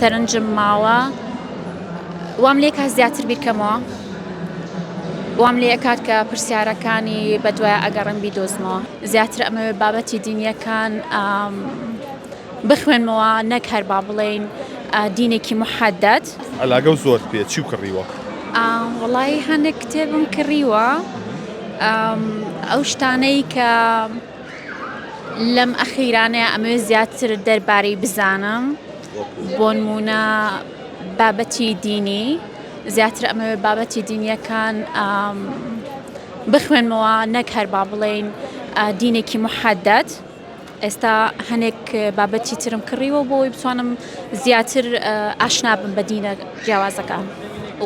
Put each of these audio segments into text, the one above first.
سەرنجم ماوە وام لێ کات زیاتر بیکەمەوە وام لێ ئەکات کە پرسیارەکانی بەدوایە ئەگەڕم بیدۆزمەوە زیاتر ئەمەوێت بابەتی دینیەکان بخوێنمەوە نەک هەر با بڵێین دینێکی محەدەد علاقە و زۆر پێ چی کڕیوە؟ وەڵی هەندێک کتێبم کڕیوە ئەو شتانەی کە لەم ئەخیرانەیە ئەمەوێت زیاتر دەربارەی بزانم بۆ نمونە بابەتی دینی زیاتر ئەمەوێت بابەتی دینیەکان بخوێنمەوە نەک هەر با بڵێین دینێکی محەدەد ئێستا هەنێک بابەتی ترم کڕیوە بۆی بتوانم زیاتر ئاشنا بم بە دینە جیاوازەکان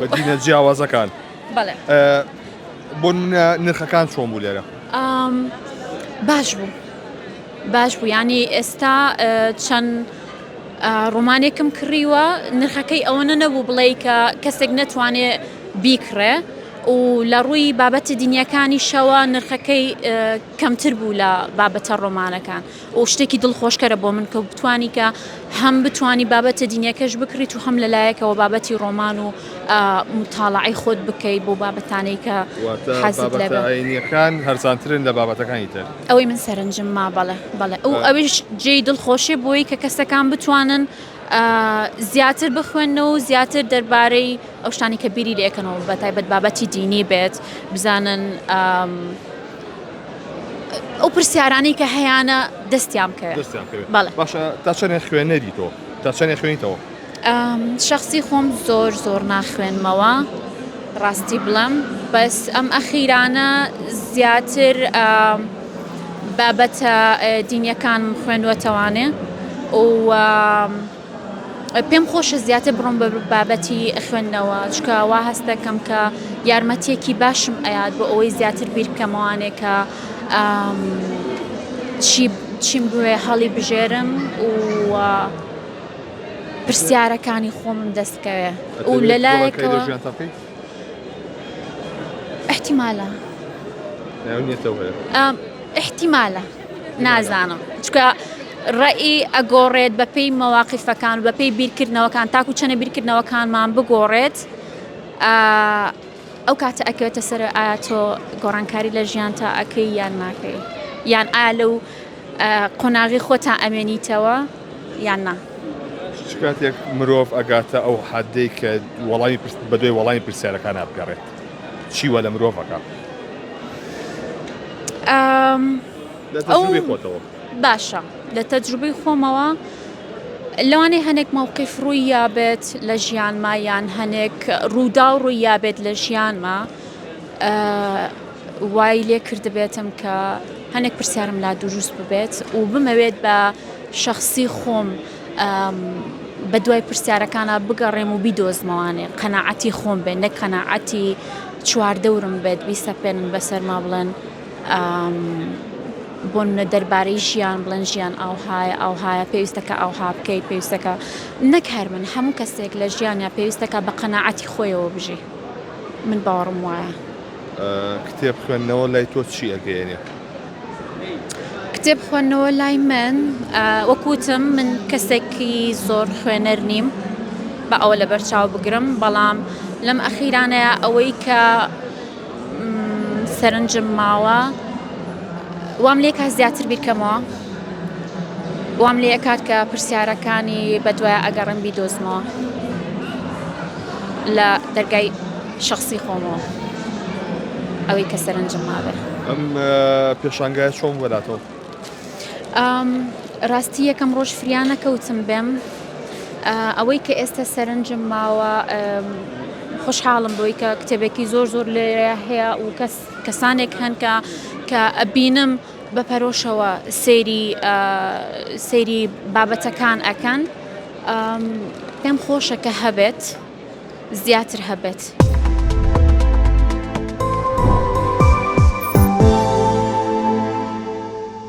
بە دینە جیاوازەکان بەڵێ بۆ نرخەکان چۆن بوو لێرە؟ باش بوو ینی ئێستا چەند ڕۆمانێکم کڕیوە نرخەکەی ئەوەنە نەبوو بڵێ کە کەسێک نەتوانێت بیکڕێ و لە ڕووی بابەتە دینیەکانی شەوە نرخەکەی کەمتر بوو لە بابەتە ڕۆمانەکان و شتێکی دڵخۆشکەرە بۆ من کە بتوانی کە هەم بتانی بابەتە دینیەکەش بکریت و هەم لەلایەکەوە بابەتی ڕۆمان و متاڵعی خۆت بکەیت بۆ بابەتانەی کە حەزت لێ بابەتەکان هەرسانترن لە بابەتەکانی تر ئەوەی من سەرنجم ما بەڵێ و ئەویش جێی دڵخۆشی بۆی کە کەسەکان بتوانن زیاتر بخوێنەوە و زیاتر دەربارەی ئەو شتانی کە بیری لێکەنەوە بە تایبەت بابەتی دینی بێت بزانن ئەو پرسیارانی کە هەیەە دەستیان بکەوێت. بەڵێ باشە تا چەندێک خوێنەریتەوە تا چەندێک خوێنیتەوە؟ شخصی خۆم زۆر ناخوێنمەوە ڕاستی بڵم بەس ئەم ئەخیرانە زیاتر بابەتە دینیەکان خوێندوەتەوانێ و پێم خۆشە زیاتر بڕۆم بە بابەتی خوێندنەوە چکە وا هەست دەکەم کە یارمەتیەکی باشم ئەیاد بۆ ئەوەی زیاتر بیر بکەمەوانێ کە چیم بوێ هەڵی بژێرم و پرسیارەکانی خۆمم دەستکەوێ و لەلایەکەوە احتیمالە نازانم چکە ڕێی ئەگۆڕێت بەپێی مەواقیفەکان و بەپێی بیرکردنەوەکان تاکو چەنە بیرکردنەوەکانمان بگۆڕێت ئەو کاتە ئەکەوێتە سەر ئایا تۆ گۆڕانکاری لە ژیان تا ئەەکەی یان ناکەی یان ئایا لەو قۆناغی خۆتان ئەمێنیتەوە یان نا کاتێک مرۆڤ ئەگاتە ئەو حەدەی کە بەدوێ وەڵامی پرسیارەکان بگەڕێت چیوە لە مرۆڤەکە؟ باشە لە تەجروبەی خۆمەوە لەوانەیە هەنێک مووقیف ڕووی یابێت لە ژیانما یان هەنێک ڕوودا و ڕووی یابێت لە ژیانما وای لێ کردبێتم کە هەنێک پرسیارم لا دروست ببێت و بمەوێت بە شخصی خۆم بە دوای پرسیارەکانە بگەڕێم و بیدۆزمەوانێ قەناعەتی خۆم بێن نەک قەناعەتی چواردەورم بێت بیسەپێنن بەسەرما بڵێن بۆ منە دەربارەی ژیان بڵێن ژیان ئەوهایە پێویستەکە ئەوها بکەیت پێویستەکە نەک هەر من هەموو کەسێک لە ژیانیا پێویستەکە بە قەناعەتی خۆیەوە بژی من باوەڕم وایە. کتێب خوێندنەوە لای تۆ چی ئەگەیەنێ؟ کتێب خوێندنەوە لای من وەکوتم من کەسێکی زۆر خوێنەر نیم بە ئەوە لە بەرچاو بگرم بەڵام لەم ئەخیرانەیە ئەوەی کە سەرنجم ماوە وام لێ کات زیاتر بیکەمەوە وام لێ ئەکات کە پرسیارەکانی بەدوایە ئەگەڕم بیدۆزمەوە لە دەرگای شخصی خۆمەوە ئەوەی کە سەرنجم ماوێ. ئەم پێشانگایە چۆن وەلاتەوە؟ ڕاستی یەکەم ڕۆژ فریانە کەوتم بێم ئەوەی کە ئێستا سەرنجم ماوە خۆشحاڵم بۆی کە کتێبێکی زۆر لێرە هەیە و کەسانێک هەن کە ئەبینم بە پەرۆشەوە سەیری بابەتەکان ئەکەن پێم خۆشە کە هەبێت زیاتر هەبێت